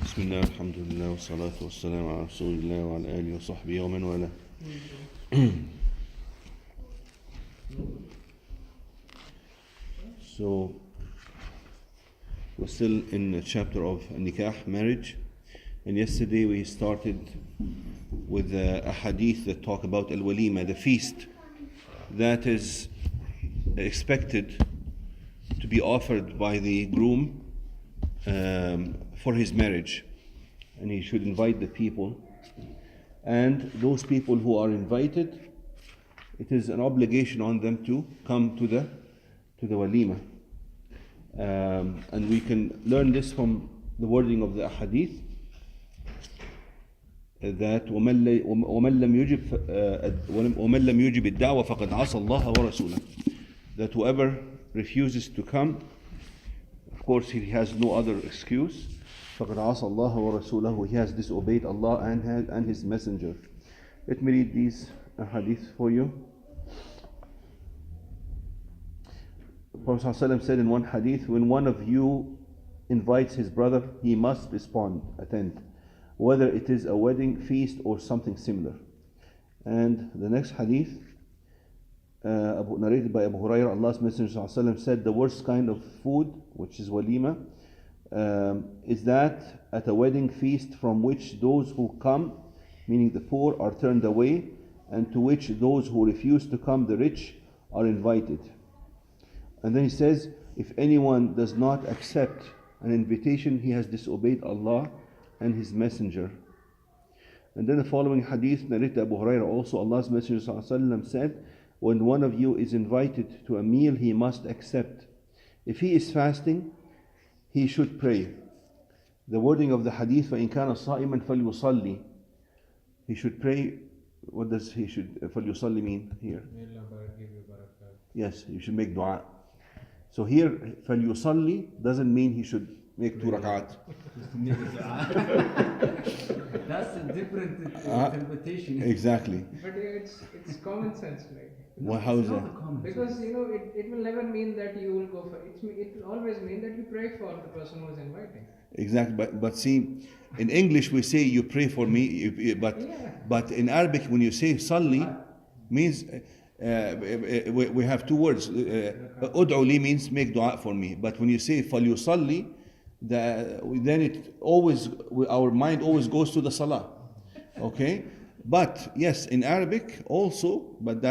بسم الله الحمد لله والصلاة والسلام على رسول الله وعلى آله وصحبه ومن والاه. So we're still in the chapter of nikah, marriage, and yesterday we started with a hadith that talk about al-walima, the feast that is expected to be offered by the groom for his marriage, and he should invite the people, and those people who are invited, it is an obligation on them to come to the walima, and we can learn this from the wording of the hadith that ومن لم يجب الدعوة فقد عصى الله ورسوله, that whoever refuses to come, of course he has no other excuse, فقد عصى الله ورسوله, he has disobeyed Allah and his messenger. Let me read these hadith for you. The Prophet ﷺ said in one hadith, when one of you invites his brother, he must respond, attend, whether it is a wedding, feast, or something similar. And the next hadith, narrated by Abu Hurairah, Allah's Messenger ﷺ said, the worst kind of food, which is walima, is that at a wedding feast from which those who come, meaning the poor, are turned away, and to which those who refuse to come, the rich, are invited. And then he says, if anyone does not accept an invitation, he has disobeyed Allah and his messenger. And then the following hadith narrated Abu Hurairah also, Allah's Messenger ﷺ said, when one of you is invited to a meal, he must accept. If he is fasting, he should pray. The wording of the hadith, فَإِنْ كَانَ صَائِمًا فَلْيُصَلِّ, he should pray. What does he should فَلْيُصَلِّ mean here? Yes, you should make dua. So here, فَلْيُصَلِّ doesn't mean he should make 2 rak'at. That's a different interpretation. Exactly. But it's common sense, like. Well, how is that? Because it will never mean that you will go for it. It will always mean that you pray for the person who is inviting. Exactly, but see, in English we say you pray for me, but in Arabic when you say salli, means we have 2 words. Ud'u li means make dua for me, but when you say falyusalli, then it always, our mind always goes to the salah. Okay, but yes, in Arabic also, but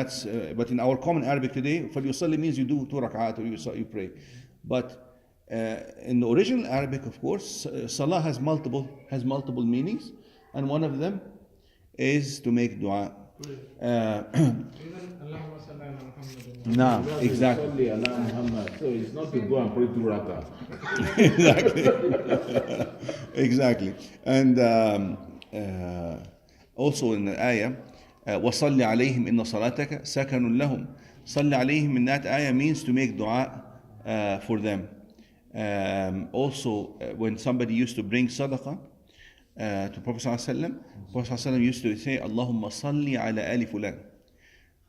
in our common Arabic today, falyusalli means you do 2 rak'at or you pray, but in the original Arabic, of course, salah has multiple meanings, and one of them is to make dua. No, exactly. So it's not to go and pray 2 rak'ah. Exactly. And also in the ayah, وَصَلِّ عَلَيْهِمْ إِنَّ صَلَاتَكَ سَكَنٌ لَهُمْ. صَلِّ عَلَيْهِمْ in that ayah means to make dua for them. Also, when somebody used to bring sadaqah to Prophet ﷺ, Prophet ﷺ used to say, Allahumma salli ala ali fulan.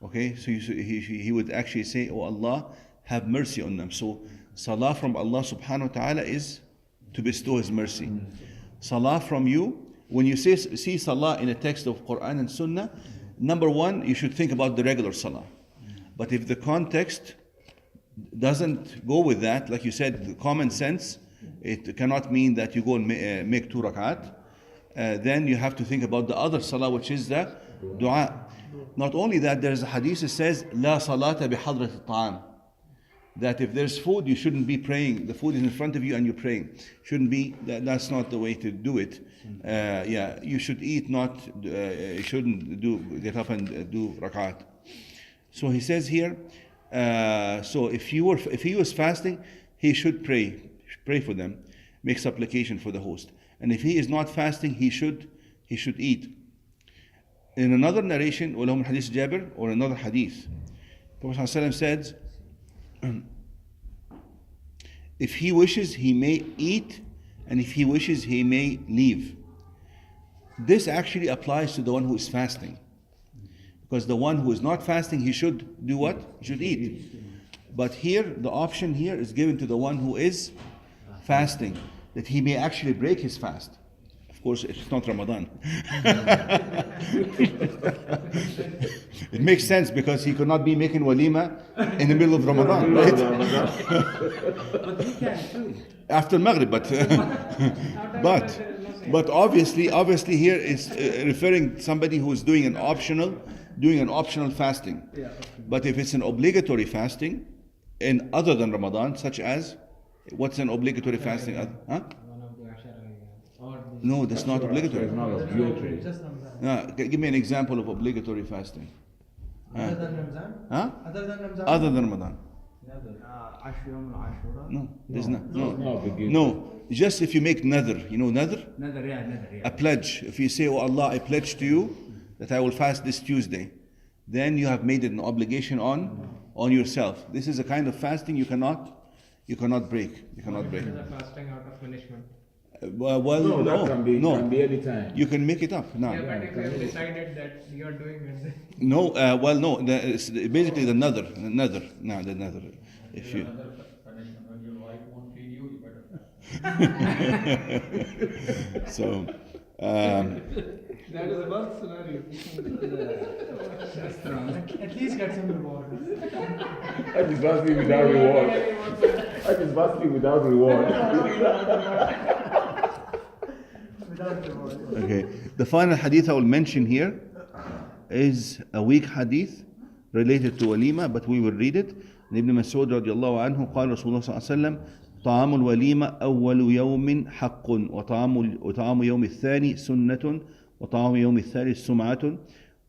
Okay, so he would actually say, oh Allah, have mercy on them. So salah from Allah subhanahu wa ta'ala is to bestow his mercy. Salah from you, when you see salah in a text of Quran and Sunnah, number 1, you should think about the regular salah. But if the context doesn't go with that, like you said, the common sense, it cannot mean that you go and make 2 rak'at. Then you have to think about the other salah, which is the dua. Not only that, there's a hadith that says, La salata bihadrat al-ta'am, that if there's food, you shouldn't be praying. The food is in front of you and you're praying. Shouldn't be. That's not the way to do it. You should eat, not. You shouldn't get up and do rak'at. So he says here. So if he was fasting, he should pray for them, make supplication for the host. And if he is not fasting, he should eat. In another narration, ولهم hadith Jabir, or another hadith, Prophet ﷺ said, if he wishes, he may eat, and if he wishes, he may leave. This actually applies to the one who is fasting. Because the one who is not fasting, he should do what? He should eat. But here, the option here is given to the one who is fasting, that he may actually break his fast. Of course, it's not Ramadan. It makes sense because he could not be making walima in the middle of Ramadan, right? But he can too. After Maghrib, but obviously here is referring to somebody who is doing an optional fasting. Yeah. But if it's an obligatory fasting, in other than Ramadan, such as what's an obligatory fasting? Huh? One of the Ashara, or the No, that's not obligatory. It's not obligatory. Just Ramzan. Give me an example of obligatory fasting. Other than Ramzan? Huh? Other than Ramzan? Other than Ramadan. Ashura al-Ashura? No, there's not. It's not obligatory. No, just if you make nadr, you know nadr? Another, yeah. A pledge. If you say, oh Allah, I pledge to you that I will fast this Tuesday, then you have made it an obligation on yourself. This is a kind of fasting you cannot break. You cannot break. It is a fasting out of punishment. No, that can be any time. You can make it up. No. Yeah, but if you have decided that you are doing it, No, no. It's basically the nadr. No, the nadr. If you. Another punishment when your wife won't feed you, you better. So. that is the worst scenario. At least get some reward. I is fasting without reward. I is fasting without reward. Okay. The final hadith I will mention here is a weak hadith related to walima, but we will read it. ابن مسعود رضي الله عنه قال رسول الله صلى الله عليه وسلم طعام الوليمة أول يوم حق وطعام يوم الثاني سنة وطعام يوم الثالث سمعة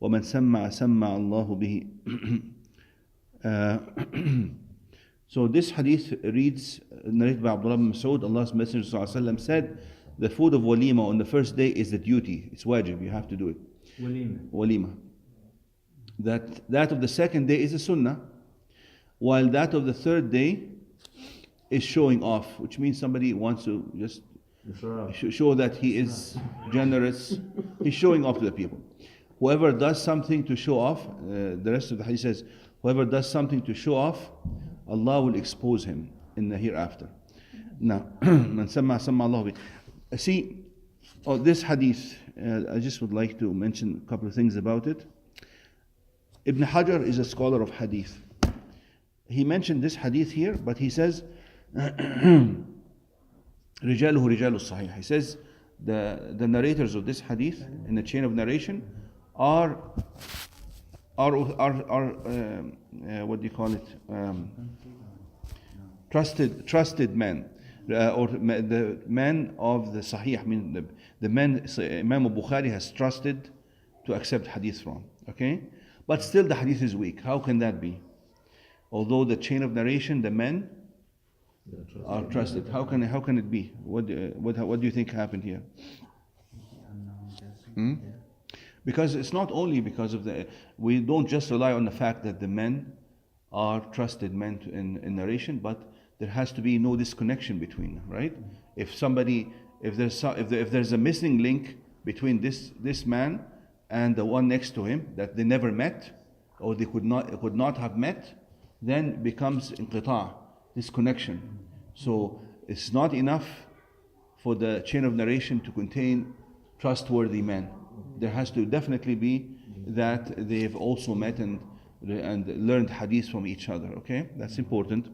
ومن سمع الله به. So this hadith reads, narrated by Abdullah bin Mas'ud, Allah's Messenger صلى الله عليه وسلم said, the food of walima on the first day is a duty. It's wajib, you have to do it. Walima. That of the second day is a sunnah, while that of the third day is showing off, which means somebody wants to just show that he is generous. He's showing off to the people. Whoever does something to show off, the rest of the hadith says, whoever does something to show off, Allah will expose him in the hereafter. Now, man samma Allah. See, this hadith, I just would like to mention a couple of things about it. Ibn Hajar is a scholar of hadith. He mentioned this hadith here, but he says, رجاله رجال الصحيح. He says the narrators of this hadith in the chain of narration are what do you call it? Trusted men, or the men of the Sahih. I mean the men Imam Bukhari has trusted to accept hadith from. Okay, but still the hadith is weak. How can that be? Although the chain of narration, the men are trusted. How can it be? What do you think happened here? Because it's not only because of we don't just rely on the fact that the men are trusted men in narration, but there has to be no disconnection between them, right? If there's a missing link between this man and the one next to him, that they never met or they could not have met, then it becomes inqita', disconnection. So it's not enough for the chain of narration to contain trustworthy men. There has to definitely be that they've also met and learned hadith from each other. Okay, that's important.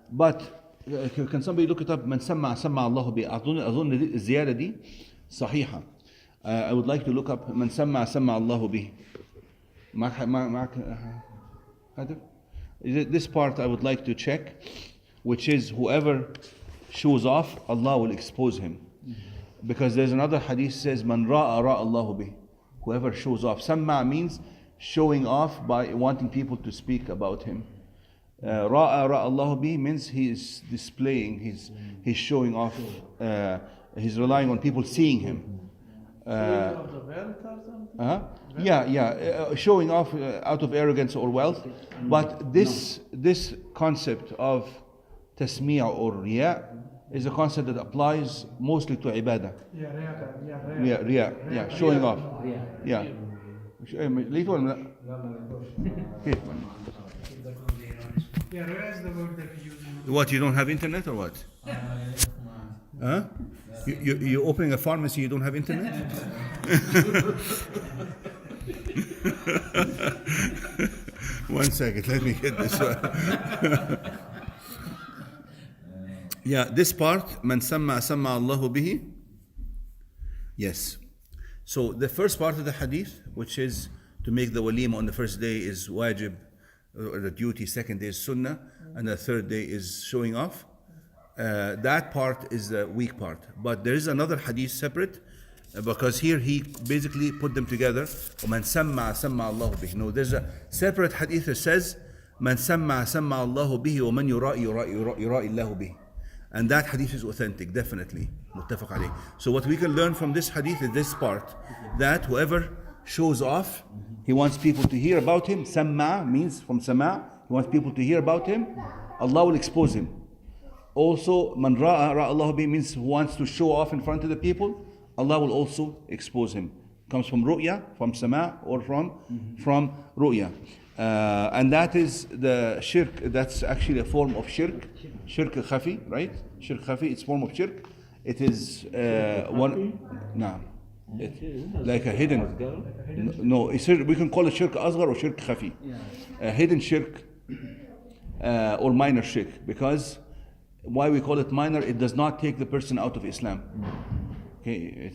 But can somebody look it up? من سمع الله به. أظن الزيادة دي صحيحة. I would like to look up من سمع الله به. معك هذا? This part I would like to check, which is whoever shows off, Allah will expose him. Because there's another hadith says من رأى الله به. Whoever shows off. Samma means showing off by wanting people to speak about him. Ra'a Allah bi means he is displaying, he's showing off, he's relying on people seeing him. Showing off out of arrogance or wealth. But this concept of tasmiya or riya is a concept that applies mostly to ibadah. Yeah, Yeah, showing off. Yeah. لقيته ولا لا؟ كيف؟ Yeah, Raya is the word that we use. What, you don't have internet or what? Huh? You're opening a pharmacy, you don't have internet? One second, let me get this one. Yeah, this part, من سمع سمع الله به. Yes. So the first part of the hadith, which is to make the walima on the first day is wajib, or the duty, second day is sunnah, and the third day is showing off. That part is the weak part. But there is another hadith separate, because here he basically put them together. وَمَنْ سَمَّعَ سَمَّعَ اللَّهُ بِهِ. No, there's a separate hadith that says, مَنْ سَمَّعَ سَمَّعَ اللَّهُ بِهِ وَمَنْ يُرَائِ اللَّهُ بِهِ. And that hadith is authentic, definitely. متفق عليه. So what we can learn from this hadith is this part, that whoever shows off, he wants people to hear about him. Samma means from sama, he wants people to hear about him. Allah will expose him. Also, man ra'a Allah bi means who wants to show off in front of the people, Allah will also expose him. Comes from ru'ya, from sama, or from ru'ya. And that is the shirk, that's actually a form of shirk. Shirk khafi, right? Shirk khafi, it's form of shirk. It is one, nah, like a hidden, no, we can call it shirk asghar or shirk khafi. A hidden shirk or minor shirk, because why we call it minor, it does not take the person out of Islam. Okay,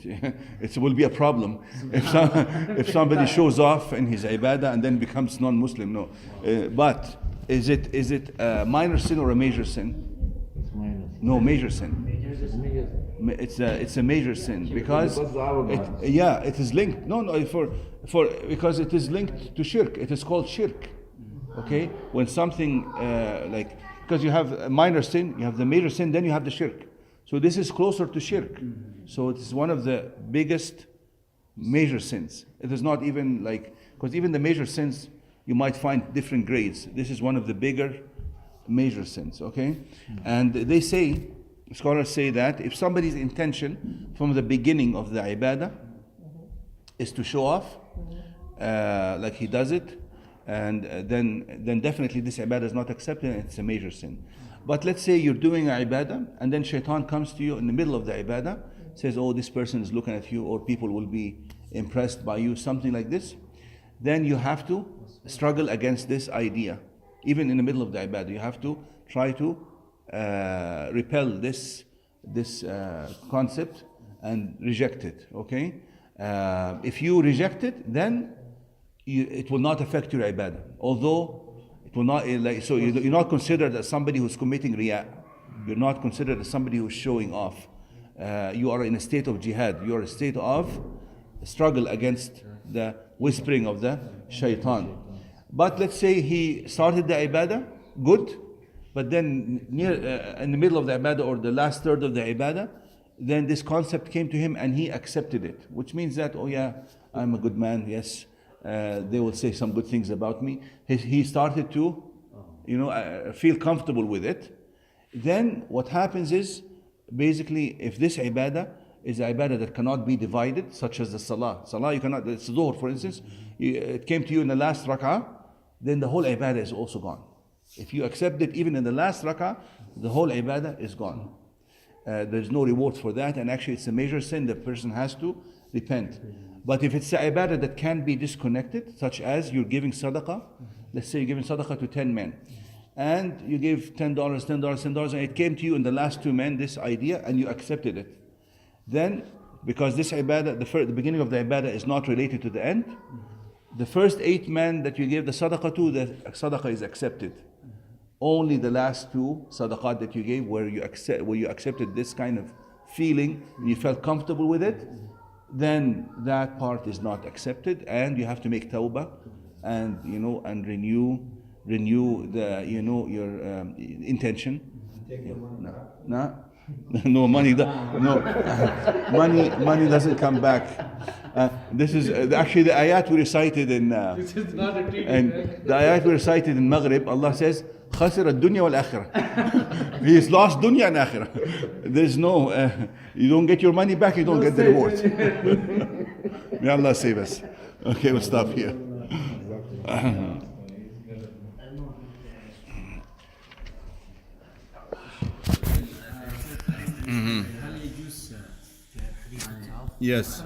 it will be a problem if somebody shows off in his ibadah and then becomes non-Muslim. No, but is it a minor sin or a major sin? It's minus. No, major sin. It's a major sin because it is linked. No, for because it is linked to shirk. It is called shirk. Okay, when something like, because you have a minor sin, you have the major sin, then you have the shirk. So this is closer to shirk. So it is one of the biggest major sins. It is not even like, because even the major sins, you might find different grades. This is one of the bigger major sins, okay? And they say, scholars say that if somebody's intention from the beginning of the ibadah is to show off, like he does it, and then definitely this ibadah is not accepted and it's a major sin. But let's say you're doing a ibadah and then shaitan comes to you in the middle of the ibadah, says, oh, this person is looking at you, or people will be impressed by you, something like this. Then you have to struggle against this idea. Even in the middle of the ibadah, you have to try to repel this concept and reject it, okay? If you reject it, then it will not affect your ibadah. Although it will not, so you're not considered as somebody who's committing riyā. You're not considered as somebody who's showing off. You are in a state of jihad. You are in a state of struggle against the whispering of the shaitan. But let's say he started the ibadah good, but then in the middle of the ibadah or the last third of the ibadah, then this concept came to him and he accepted it, which means that, oh yeah, I'm a good man, yes. They will say some good things about me. He started to, feel comfortable with it. Then what happens is, basically, if this ibadah is an ibadah that cannot be divided, such as the salah. Salah, you cannot, it's dhuhr, for instance, it came to you in the last rak'ah, then the whole ibadah is also gone. If you accept it even in the last rak'ah, the whole ibadah is gone. There's no reward for that, and actually it's a major sin. The person has to repent. But if it's an ibadah that can be disconnected, such as you're giving sadaqah, let's say you're giving sadaqah to 10 men, and you gave $10, $10, and it came to you in the last 2 men, this idea, and you accepted it. Then, because this ibadah, the beginning of the ibadah is not related to the end, the first 8 men that you gave the sadaqah to, the sadaqah is accepted. Only the last 2 sadaqat that you gave, where you accepted this kind of feeling, and you felt comfortable with it, then that part is not accepted, and you have to make tawbah, and and renew the your intention. No money. Money doesn't come back. This is actually the ayat we recited in. This is not a treaty. And the ayat we recited in Maghrib. Allah says, خسر الدنيا والآخرة. He's lost dunya and akhirah. There's no, you don't get your money back, you don't get the reward. May Allah save us. Okay, we'll stop here. Yes.